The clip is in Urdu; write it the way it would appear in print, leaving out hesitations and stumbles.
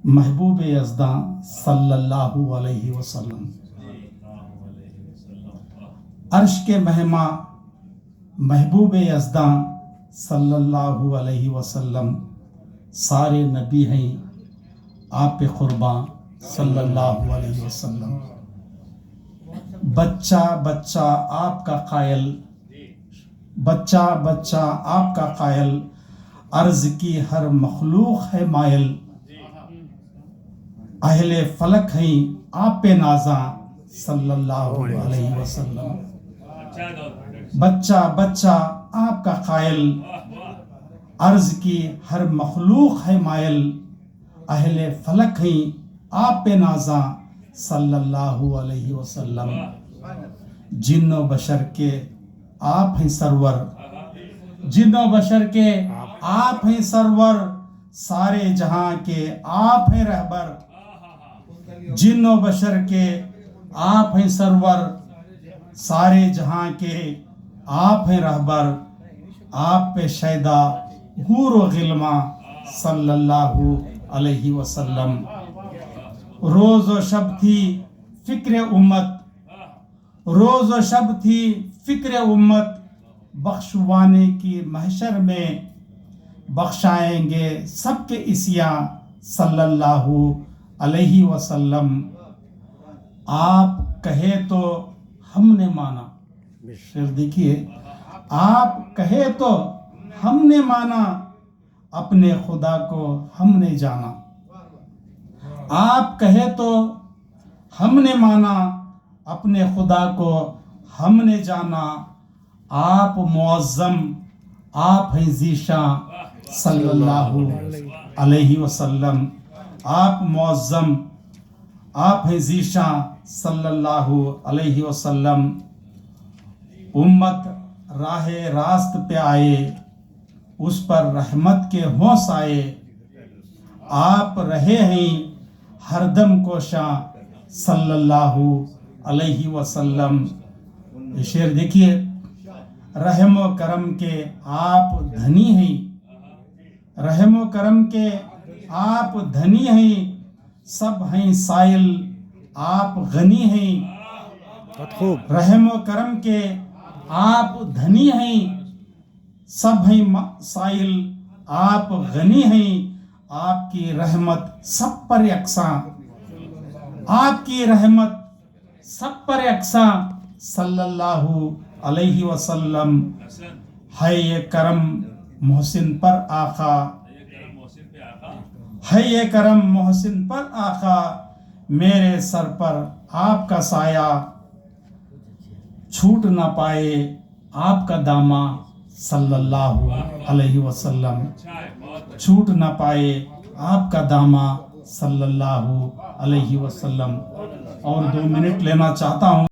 محبوب یزداں صلی اللہ علیہ وسلم، عرش کے مہماں محبوب یزداں صلی اللہ علیہ وسلم سارے نبی ہیں آپ قرباں صلی اللہ علیہ وسلم۔ بچہ بچہ آپ کا قائل، بچہ بچہ آپ کا قائل، عرض کی ہر مخلوق ہے مائل، اہل فلک ہیں آپ پہ نازاں صلی اللہ علیہ وسلم۔ بچہ بچہ آپ کا قائل، عرض کی ہر مخلوق ہے مائل، اہل فلک ہیں آپ پہ نازاں صلی اللہ علیہ وسلم۔ جن و بشر کے آپ ہیں سرور، جن و بشر کے آپ ہیں سرور، سارے جہاں کے آپ ہیں رہبر۔ جن و بشر کے آپ ہیں سرور، سارے جہاں کے آپ ہیں رہبر۔ آپ پہ شیدا حور و غلماں صلی اللہ علیہ وسلم۔ روز و شب تھی فکر امت، روز و شب تھی فکر امت، بخشوانے کی محشر میں بخشائیں گے سب کے عصیاں صلی اللہ علیہ وسلم۔ آپ کہے تو ہم نے مانا، پھر دیکھیے، آپ کہے تو ہم نے مانا، اپنے خدا کو ہم نے جانا۔ آپ کہے تو ہم نے مانا، اپنے خدا کو ہم نے جانا۔ آپ معظم آپ ہیں ذیشان صلی اللہ علیہ وسلم۔ آپ معظم آپ ہیں ذیشان صلی اللہ علیہ وسلم۔ امت راہ راست پہ آئے، اس پر رحمت کے ہوں سائے، آپ رہے ہیں ہر دم کوشاں صلی اللہ علیہ وسلم۔ یہ شعر دیکھیے، رحم و کرم کے آپ دھنی ہیں، رحم و کرم کے آپ دھنی ہیں، سب ہیں سائل آپ غنی ہیں۔ رحم و کرم کے آپ دھنی ہیں، سب ہیں سائل آپ غنی ہیں۔ آپ کی رحمت سب پر یکساں، آپ کی رحمت سب پر یکساں صلی اللہ علیہ وسلم۔ ہے یہ کرم محسن پر آقا، ہے یہ کرم محسن پر آقا، میرے سر پر آپ کا سایہ چھوٹ نہ پائے آپ کا داماں صلی اللہ علیہ وسلم۔ چھوٹ نہ پائے آپ کا داماں صلی اللہ علیہ وسلم۔ اور 2 منٹ لینا چاہتا ہوں۔